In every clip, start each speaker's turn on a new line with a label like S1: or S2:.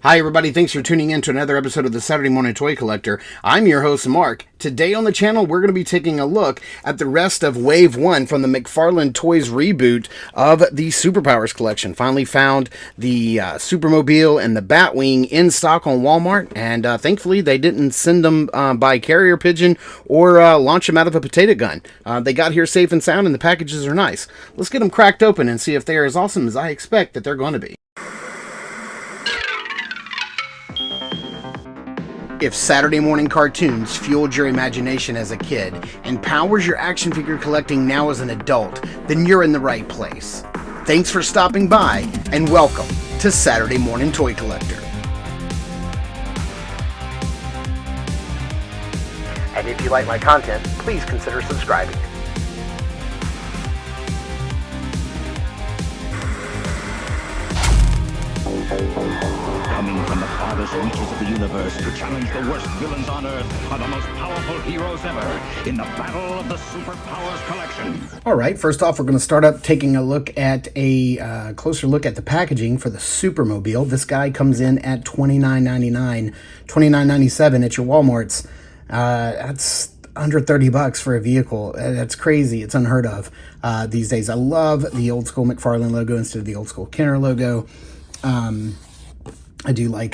S1: Hi everybody, thanks for tuning in to another episode of the Saturday Morning Toy Collector. I'm your host Mark. Today on the channel we're going to be taking a look at the rest of Wave 1 from the McFarlane Toys reboot of the Superpowers collection. Finally found the Supermobile and the Batwing in stock on Walmart, and thankfully they didn't send them by carrier pigeon or launch them out of a potato gun. They got here safe and sound and the packages are nice. Let's get them cracked open and see if they are as awesome as I expect that they're going to be. If Saturday morning cartoons fueled your imagination as a kid and powers your action figure collecting now as an adult, then you're in the right place. Thanks for stopping by, and welcome to Saturday Morning Toy Collector. And if you like my content, please consider subscribing.
S2: Coming from the farthest reaches of the universe to challenge the worst villains on Earth are the most powerful heroes ever in the battle of the Superpowers collection.
S1: All right, first off, we're going to start up taking a look at a closer look at the packaging for the Supermobile. This guy comes in at $29.99, $29.97 at your Walmarts. That's under 30 bucks for a vehicle. That's crazy. It's unheard of these days. I love the old school McFarlane logo instead of the old school Kenner logo. I do like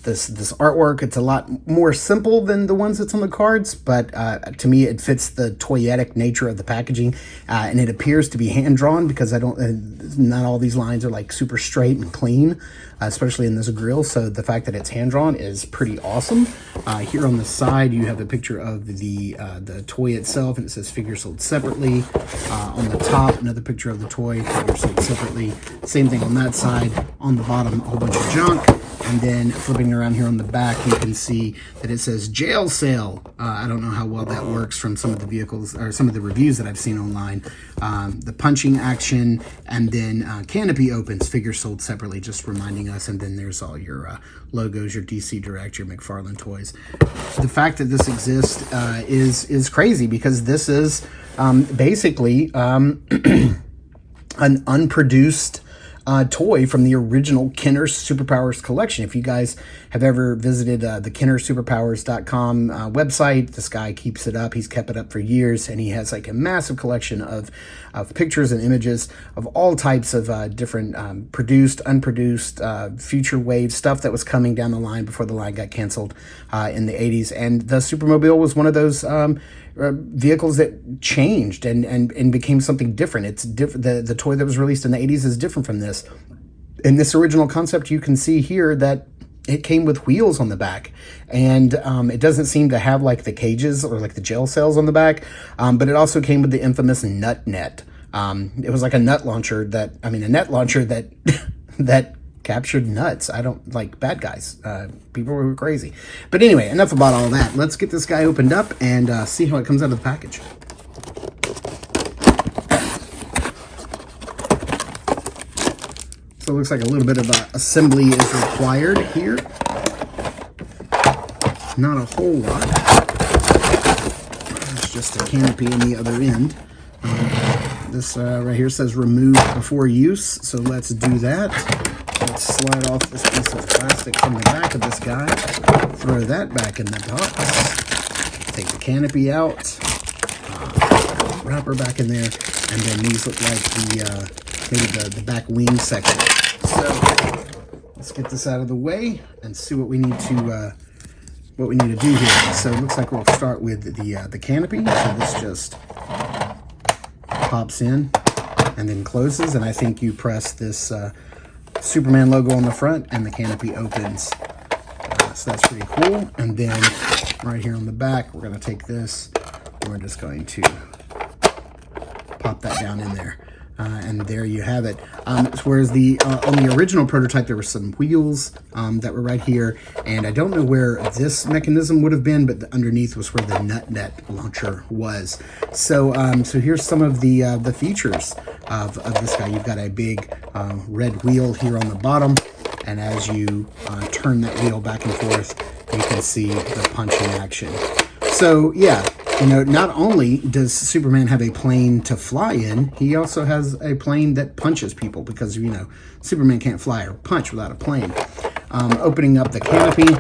S1: this artwork. It's a lot more simple than the ones that's on the cards, but to me it fits the toyetic nature of the packaging, and it appears to be hand-drawn because not all these lines are like super straight and clean, especially in this grill, so the fact that it's hand-drawn is pretty awesome. Here on the side you have a picture of the toy itself, and it says figure sold separately. On the top, another picture of the toy, figure sold separately. Same thing on that side. On the bottom, a whole bunch of junk. And then flipping around here on the back, you can see that it says jail sale. I don't know how well that works from some of the vehicles or some of the reviews that I've seen online. The punching action, and then canopy opens, figure sold separately, just reminding us. And then there's all your logos, your DC Direct, your McFarlane toys. The fact that this exists is crazy, because this is basically an unproduced toy from the original Kenner Superpowers collection. If you guys have ever visited the KennerSuperpowers.com website, this guy keeps it up. He's kept it up for years, and he has like a massive collection of pictures and images of all types of different produced, unproduced, future wave stuff that was coming down the line before the line got canceled in the 80s. And the Supermobile was one of those vehicles that changed and became something different. It's different. The toy that was released in the 80s is different from this. In this original concept, you can see here that it came with wheels on the back, and it doesn't seem to have like the cages or like the jail cells on the back, but it also came with the infamous nut net. It was like a net launcher that that captured nuts. I don't like bad guys. People were crazy. But anyway, enough about all that. Let's get this guy opened up and see how it comes out of the package. So it looks like a little bit of assembly is required here. Not a whole lot. There's just a canopy on the other end. This right here says remove before use, so let's do that. Let's slide off this piece of plastic from the back of this guy. Throw that back in the box. Take the canopy out. Wrapper back in there. And then these look like maybe the back wing section. So let's get this out of the way and see what we need to do here. So it looks like we'll start with the canopy. So this just pops in and then closes. And I think you press this Superman logo on the front and the canopy opens. So that's pretty cool. And then right here on the back, we're going to take this and we're just going to pop that down in there. And there you have it. Whereas on the original prototype, there were some wheels that were right here. And I don't know where this mechanism would have been, but underneath was where the nut net launcher was. So so here's some of the features of this guy. You've got a big red wheel here on the bottom. And as you turn that wheel back and forth, you can see the punching action. So yeah, you know, not only does Superman have a plane to fly in, he also has a plane that punches people because, you know, Superman can't fly or punch without a plane. Opening up the canopy,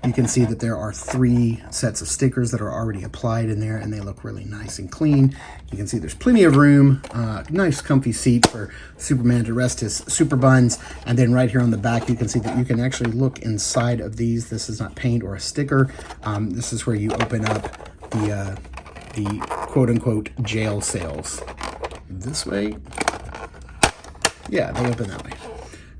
S1: you can see that there are 3 sets of stickers that are already applied in there, and they look really nice and clean. You can see there's plenty of room, nice comfy seat for Superman to rest his super buns. And then right here on the back, you can see that you can actually look inside of these. This is not paint or a sticker. This is where you open up the quote-unquote jail cells. This way? Yeah, they open that way.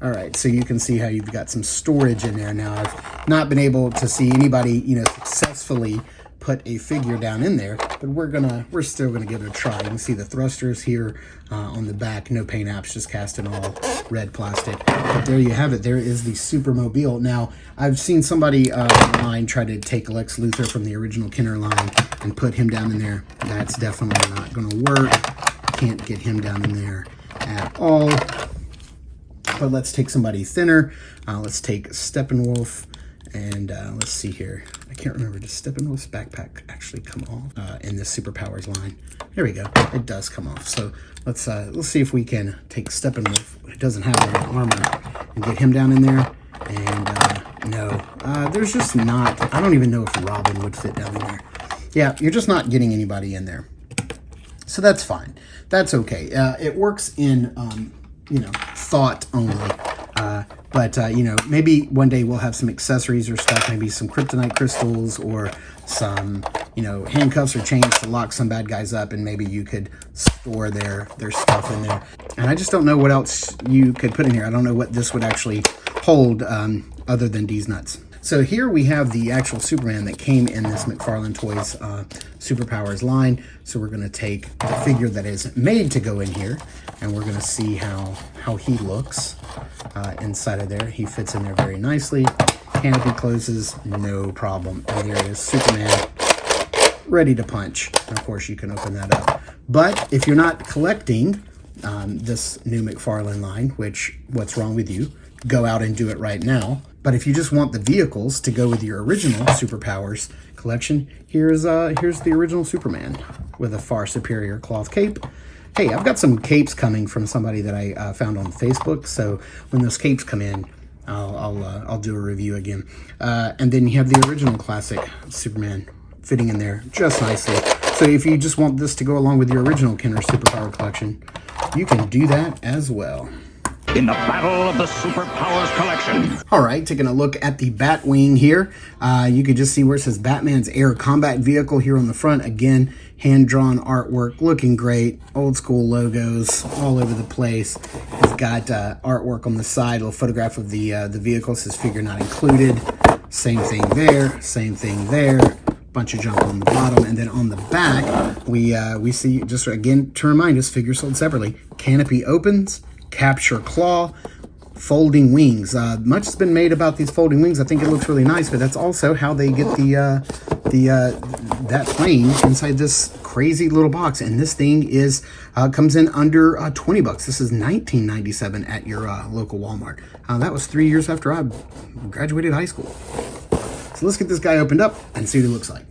S1: All right, so you can see how you've got some storage in there. Now, I've not been able to see anybody, successfully put a figure down in there, but we're still gonna give it a try. You can see the thrusters here on the back, no paint apps, just cast in all red plastic. But there you have it. There is the Supermobile. Now, I've seen somebody online try to take Lex Luthor from the original Kenner line and put him down in there. That's definitely not gonna work. Can't get him down in there at all. But let's take somebody thinner. Let's take Steppenwolf, and let's see here. I can't remember, does Steppenwolf's backpack actually come off in this Superpowers line? There we go, it does come off. So let's see if we can take Steppenwolf, who doesn't have any armor, and get him down in there. And no, there's just not, I don't even know if Robin would fit down in there. Yeah, you're just not getting anybody in there. So that's fine, that's okay. It works in, thought only. But maybe one day we'll have some accessories or stuff, maybe some kryptonite crystals or some, handcuffs or chains to lock some bad guys up, and maybe you could store their stuff in there. And I just don't know what else you could put in here. I don't know what this would actually hold other than these nuts. So here we have the actual Superman that came in this McFarlane Toys Superpowers line. So we're going to take the figure that is made to go in here, and we're going to see how he looks inside of there. He fits in there very nicely. Canopy closes, no problem. And there is Superman, ready to punch. And of course, you can open that up. But if you're not collecting this new McFarlane line, which, what's wrong with you? Go out and do it right now. But if you just want the vehicles to go with your original Superpowers collection, here's the original Superman with a far superior cloth cape. Hey, I've got some capes coming from somebody that I found on Facebook. So when those capes come in, I'll do a review again. And then you have the original classic Superman fitting in there just nicely. So if you just want this to go along with your original Kenner Superpower collection, you can do that as well.
S2: In the battle of the Superpowers collection.
S1: All right, taking a look at the Batwing here. You can just see where it says Batman's Air Combat Vehicle here on the front. Again, hand-drawn artwork, looking great. Old school logos all over the place. It's got artwork on the side, a little photograph of the vehicle, says figure not included. Same thing there, same thing there. Bunch of junk on the bottom, and then on the back, we see, just again to remind us, figure sold separately. Canopy opens. Capture claw, folding wings. Much has been made about these folding wings. I think it looks really nice, but that's also how they get that plane inside this crazy little box. And this thing is comes in under $20. This is $19.97 at your local Walmart. That was 3 years after I graduated high school. So let's get this guy opened up and see what he looks like.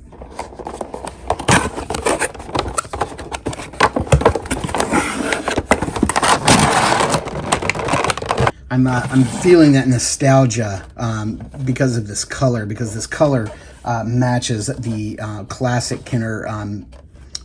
S1: I'm feeling that nostalgia because of this color, because this color matches the classic Kenner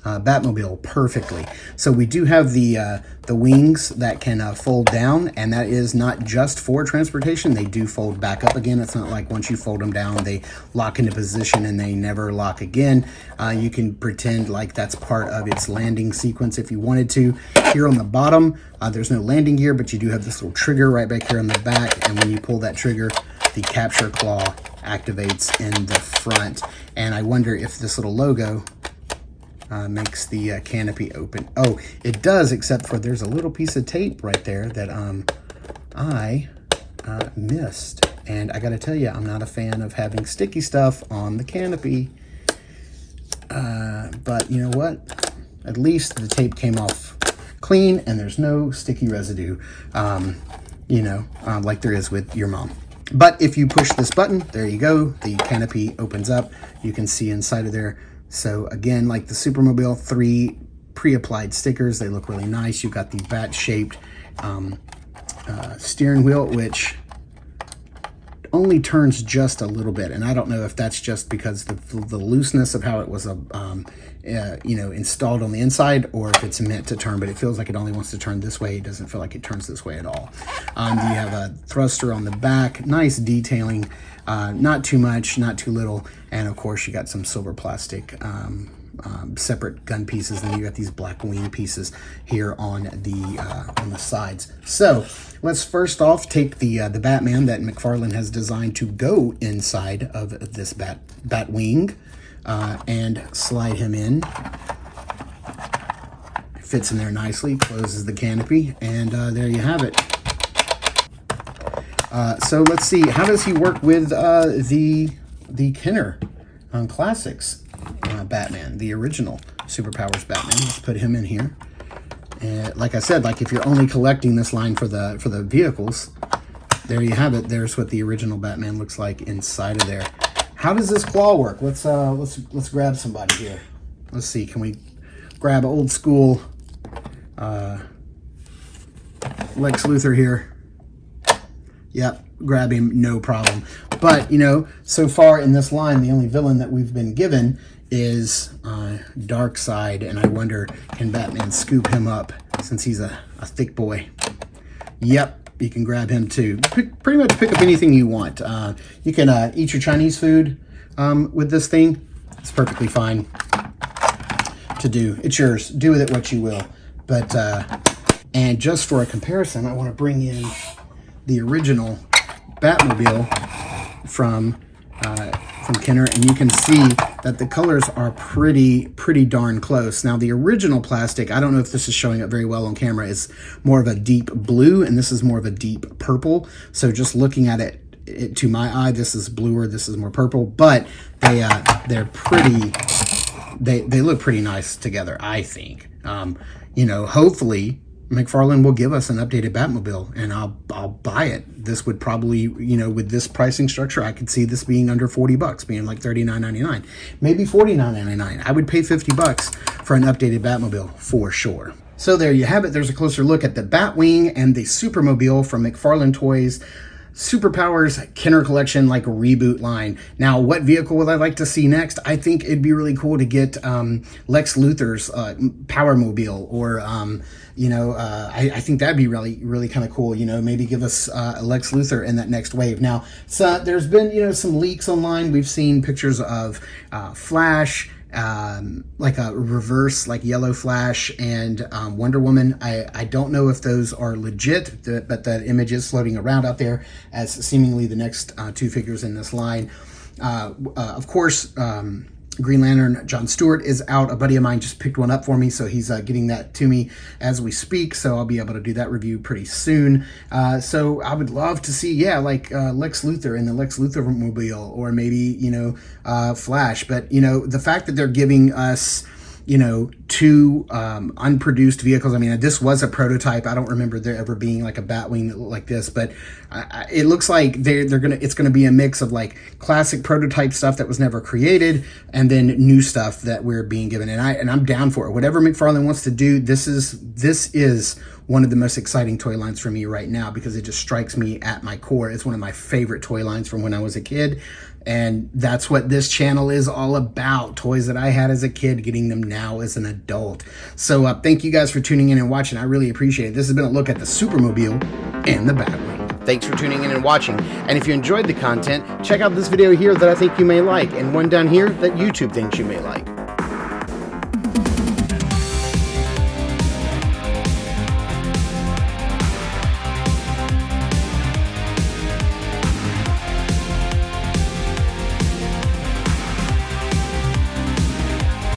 S1: Batmobile perfectly. So we do have the wings that can fold down, and that is not just for transportation. They do fold back up again. It's not like once you fold them down, they lock into position and they never lock again. You can pretend like that's part of its landing sequence if you wanted to. Here on the bottom, there's no landing gear, but you do have this little trigger right back here on the back, and when you pull that trigger, the capture claw activates in the front. And I wonder if this little logo makes the canopy open. Oh, it does, except for there's a little piece of tape right there that I missed. And I gotta tell you, I'm not a fan of having sticky stuff on the canopy. But you know what? At least the tape came off clean and there's no sticky residue, like there is with your mom. But if you push this button, there you go. The canopy opens up. You can see inside of there. So again, like the Supermobile, 3 pre-applied stickers. They look really nice. You've got the bat-shaped steering wheel, which only turns just a little bit, and I don't know if that's just because the looseness of how it was installed on the inside, or if it's meant to turn, but it feels like it only wants to turn this way. It doesn't feel like it turns this way at all. You have a thruster on the back, nice detailing, not too much, not too little, and of course you got some silver plastic separate gun pieces, and you got these black wing pieces here on the sides. So let's first off take the Batman that McFarlane has designed to go inside of this Batwing, and slide him in. Fits in there nicely, closes the canopy, and there you have it. So let's see, how does he work with the Kenner Classics Batman, the original Superpowers Batman? Let's put him in here. And like I said, like if you're only collecting this line for the vehicles, there you have it. There's what the original Batman looks like inside of there. How does this claw work? Let's grab somebody here. Let's see, can we grab old school Lex Luthor here? Yep, grab him, no problem. But, you know, so far in this line, the only villain that we've been given is Darkseid, and I wonder, can Batman scoop him up since he's a thick boy? Yep, you can grab him too. Pretty much pick up anything you want. You can eat your Chinese food with this thing. It's perfectly fine to do. It's yours. Do with it what you will. But, and just for a comparison, I want to bring in the original Batmobile from Kenner, and you can see that the colors are pretty darn close. Now the original plastic, I don't know if this is showing up very well on camera, is more of a deep blue, and this is more of a deep purple. So just looking at it to my eye, this is bluer, this is more purple, but they're pretty. They look pretty nice together, I think. You know, hopefully McFarlane will give us an updated Batmobile, and I'll buy it. This would probably, you know, with this pricing structure, I could see this being under $40, being like $39.99, maybe $49.99. I would pay $50 for an updated Batmobile for sure. So there you have it. There's a closer look at the Batwing and the Supermobile from McFarlane Toys Superpowers Kenner Collection, like a reboot line. Now, what vehicle would I like to see next? I think it'd be really cool to get Lex Luthor's Powermobile, or you know, I think that'd be really kind of cool. You know, maybe give us Lex Luthor in that next wave. Now, so there's been, you know, some leaks online. We've seen pictures of Flash, like a reverse, like yellow Flash, and Wonder Woman. I don't know if those are legit, but that image is floating around out there as seemingly the next two figures in this line. Of course, Green Lantern John Stewart is out. A buddy of mine just picked one up for me, so he's getting that to me as we speak, so I'll be able to do that review pretty soon. So I would love to see, yeah, like Lex Luthor in the Lex Luthor mobile, or maybe, you know, Flash. But, you know, the fact that they're giving us, you know, two unproduced vehicles. I mean, this was a prototype. I don't remember there ever being like a Batwing that looked like this, but it looks like it's gonna be a mix of like classic prototype stuff that was never created, and then new stuff that we're being given. And I'm down for it. Whatever McFarlane wants to do, this is one of the most exciting toy lines for me right now, because it just strikes me at my core. It's one of my favorite toy lines from when I was a kid. And that's what this channel is all about. Toys that I had as a kid, getting them now as an adult. So thank you guys for tuning in and watching. I really appreciate it. This has been a look at the Supermobile and the Batwing. Thanks for tuning in and watching. And if you enjoyed the content, check out this video here that I think you may like, and one down here that YouTube thinks you may like.